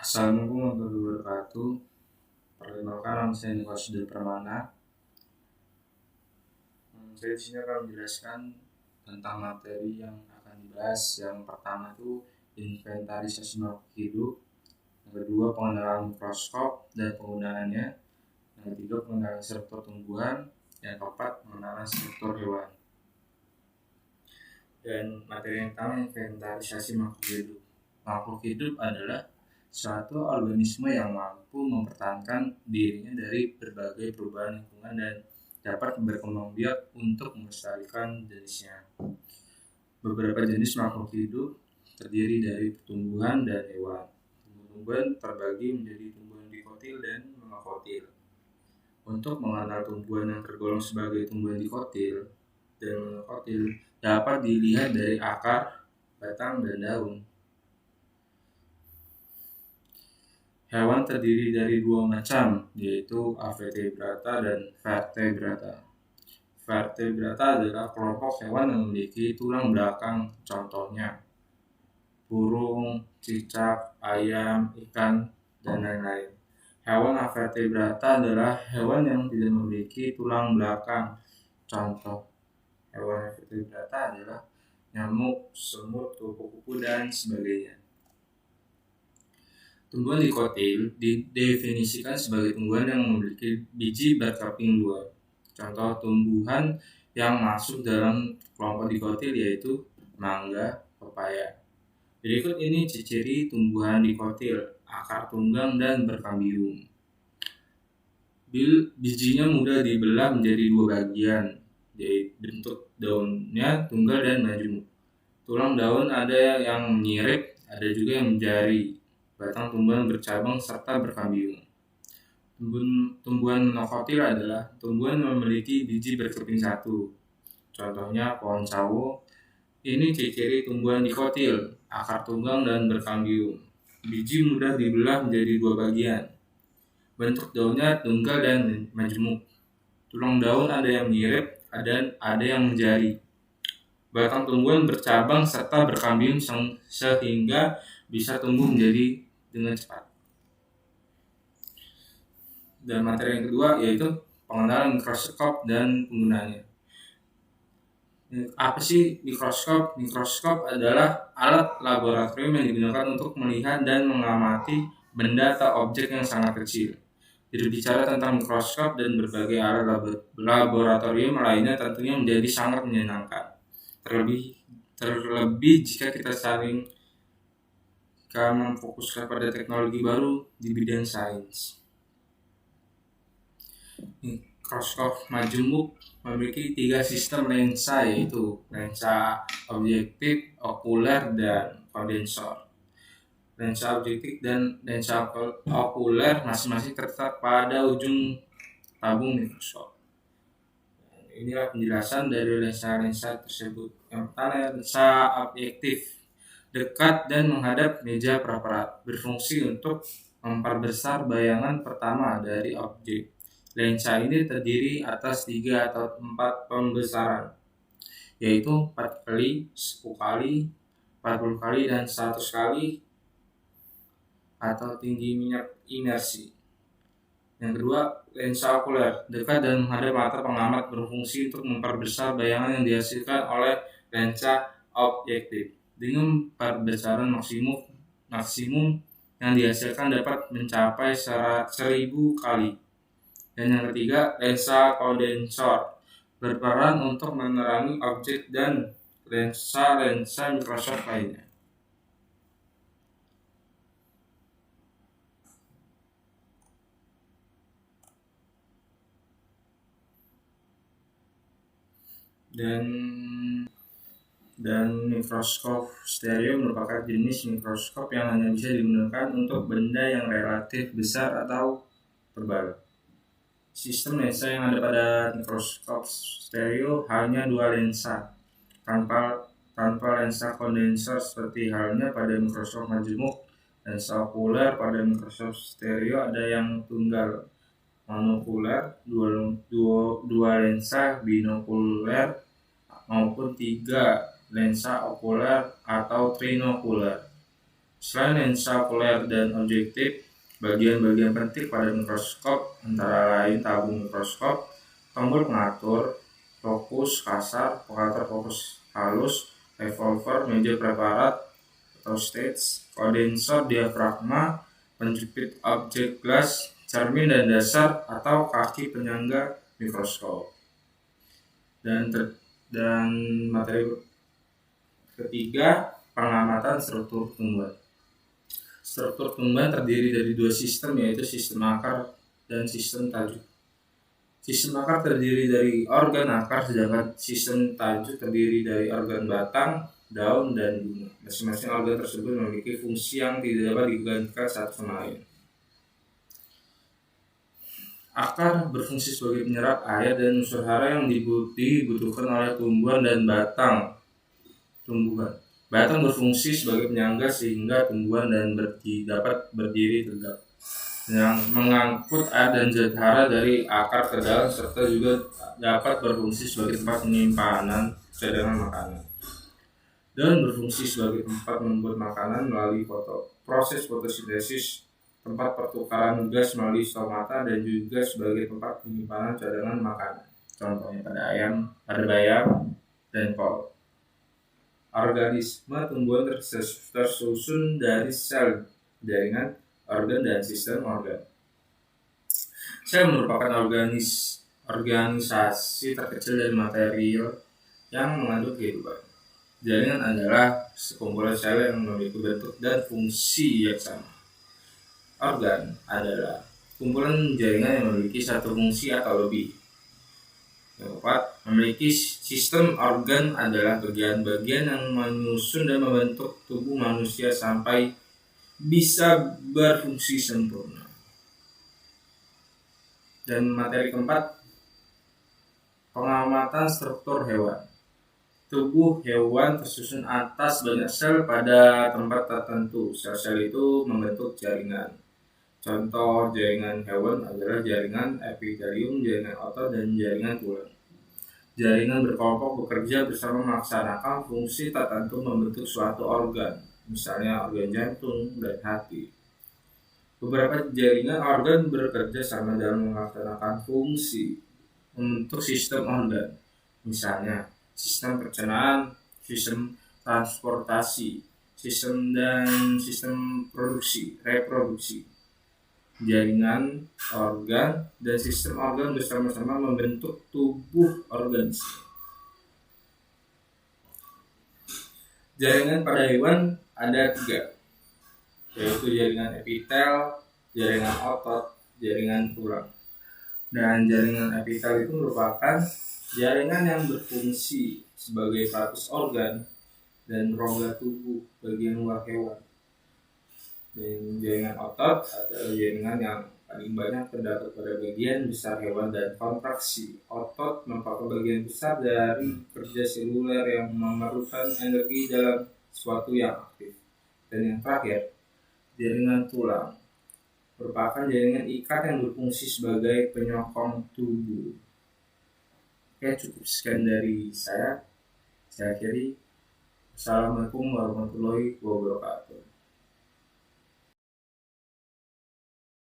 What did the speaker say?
Assalamualaikum warahmatullahi wabarakatuh. Perkenalkan, nama saya Niko Sudil Permana. Saya di sini akan menjelaskan tentang materi yang akan dibahas. Yang pertama itu inventarisasi makhluk hidup. Yang kedua, pengenalan mikroskop dan penggunaannya. Yang ketiga, pengenalan struktur tumbuhan. Yang keempat, pengenalan struktur hewan. Dan materi yang pertama, inventarisasi makhluk hidup. Makhluk hidup adalah suatu organisme yang mampu mempertahankan dirinya dari berbagai perubahan lingkungan dan dapat berkembang biak untuk melestarikan jenisnya. Beberapa jenis makhluk hidup terdiri dari tumbuhan dan hewan. Tumbuhan terbagi menjadi tumbuhan dikotil dan monokotil. Untuk mengenal tumbuhan yang tergolong sebagai tumbuhan dikotil dan monokotil dapat dilihat dari akar, batang, dan daun. Hewan terdiri dari dua macam, yaitu Avertebrata dan Vertebrata. Vertebrata adalah kelompok hewan yang memiliki tulang belakang, contohnya burung, cicak, ayam, ikan, dan lain-lain. Hewan Avertebrata adalah hewan yang tidak memiliki tulang belakang. Contoh hewan Avertebrata adalah nyamuk, semut, kupu-kupu, dan sebagainya. Tumbuhan dikotil didefinisikan sebagai tumbuhan yang memiliki biji berkeping dua. Contoh tumbuhan yang masuk dalam kelompok dikotil yaitu mangga, pepaya. Berikut ini ciri tumbuhan dikotil: akar tunggang dan berkambium. Bijinya mudah dibelah menjadi dua bagian, yaitu bentuk daunnya tunggal dan majemuk. Tulang daun ada yang menyirip, ada juga yang menjari. Batang tumbuhan bercabang serta berkambium. Tumbuhan monokotil adalah tumbuhan yang memiliki biji berkeping satu. Contohnya pohon sawo. Ini ciri tumbuhan dikotil: akar tunggang dan berkambium. Biji mudah dibelah menjadi dua bagian. Bentuk daunnya tunggal dan majemuk. Tulang daun ada yang menyirip, ada yang menjari. Batang tumbuhan bercabang serta berkambium sehingga bisa tumbuh menjadi dengan cepat. Dan materi yang kedua yaitu pengenalan mikroskop dan penggunaannya. Apa sih mikroskop? Mikroskop adalah alat laboratorium yang digunakan untuk melihat dan mengamati benda atau objek yang sangat kecil. Berbicara tentang mikroskop dan berbagai alat laboratorium lainnya tentunya menjadi sangat menyenangkan. Terlebih jika kita saling memfokuskan pada teknologi baru di bidang sains. Mikroskop majemuk memiliki 3 sistem lensa, yaitu lensa objektif, okuler, dan kondensor. Lensa objektif dan lensa okuler masing-masing terletak pada ujung tabung mikroskop. Inilah penjelasan dari lensa-lensa tersebut. Yang pertama, lensa objektif dekat dan menghadap meja praparat, berfungsi untuk memperbesar bayangan pertama dari objek. Lensa ini terdiri atas 3 atau 4 pembesaran, yaitu 4 kali, 10 kali, 40 kali, dan 100 kali atau tinggi minyak imersi. Yang kedua, lensa okuler dekat dan menghadap mata pengamat, berfungsi untuk memperbesar bayangan yang dihasilkan oleh lensa objektif. Dengan perbesaran maksimum yang dihasilkan dapat mencapai 1000 kali. Dan yang ketiga, lensa kondensor berperan untuk menerangi objek dan lensa mikroskop lainnya. Dan mikroskop stereo merupakan jenis mikroskop yang hanya bisa digunakan untuk benda yang relatif besar atau tebal. Sistem lensa yang ada pada mikroskop stereo hanya 2 lensa, tanpa lensa kondensor seperti halnya pada mikroskop majemuk. Lensa okuler pada mikroskop stereo ada yang tunggal, monokuler, 2 lensa binokuler, maupun 3 lensa okuler atau trinokuler. Selain lensa okuler dan objektif, bagian-bagian penting pada mikroskop antara lain tabung mikroskop, tombol pengatur fokus kasar, pengatur fokus halus, revolver, meja preparat atau stage, kondensor, diafragma, penjepit objek gelas, cermin dan dasar atau kaki penyangga mikroskop. Dan materi ketiga, pengamatan struktur tumbuhan. Struktur tumbuhan terdiri dari dua sistem, yaitu sistem akar dan sistem tajuk. Sistem akar terdiri dari organ akar, sedangkan sistem tajuk terdiri dari organ batang, daun, dan bunga. Masing-masing organ tersebut memiliki fungsi yang tidak dapat digantikan satu sama lain. Akar berfungsi sebagai penyerap air dan unsur hara yang dibutuhkan oleh tumbuhan dan batang. Batang berfungsi sebagai penyangga sehingga tumbuhan dapat berdiri tegak, yang mengangkut air dan zat hara dari akar ke dalam, serta juga dapat berfungsi sebagai tempat penyimpanan cadangan makanan. Daun berfungsi sebagai tempat membuat makanan melalui proses fotosintesis, tempat pertukaran gas melalui stomata, dan juga sebagai tempat penyimpanan cadangan makanan. Contohnya pada bayam dan kol. Organisme tumbuhan tersusun dari sel, jaringan, organ, dan sistem organ. Sel merupakan organisasi terkecil dari material yang mengandung kehidupan. Jaringan adalah sekumpulan sel yang memiliki bentuk dan fungsi yang sama. Organ adalah kumpulan jaringan yang memiliki satu fungsi atau lebih. Yang keempat, memiliki sistem organ adalah bagian-bagian yang menyusun dan membentuk tubuh manusia sampai bisa berfungsi sempurna. Dan materi keempat, pengamatan struktur hewan. Tubuh hewan tersusun atas banyak sel pada tempat tertentu. Sel-sel itu membentuk jaringan. Contoh jaringan hewan adalah jaringan epitelium, jaringan otot, dan jaringan tulang. Jaringan berkelompok bekerja bersama melaksanakan fungsi tertentu membentuk suatu organ, misalnya organ jantung dan hati. Beberapa jaringan organ bekerja sama dalam melaksanakan fungsi untuk sistem organ, misalnya sistem pencernaan, sistem transportasi, sistem reproduksi. Jaringan organ dan sistem organ bersama-sama membentuk tubuh organisme. Jaringan pada hewan ada 3, yaitu jaringan epitel, jaringan otot, jaringan tulang. Dan jaringan epitel itu merupakan jaringan yang berfungsi sebagai pelapis organ dan rongga tubuh bagian luar hewan. Dan jaringan otot adalah jaringan yang paling banyak terdapat pada bagian besar hewan dan kontraksi. Otot merupakan bagian besar dari kerja seluler yang memerlukan energi dalam sesuatu yang aktif. Dan yang terakhir, jaringan tulang merupakan jaringan ikat yang berfungsi sebagai penyokong tubuh. Oke, cukup sekian dari saya. Saya akhiri. Assalamualaikum warahmatullahi wabarakatuh.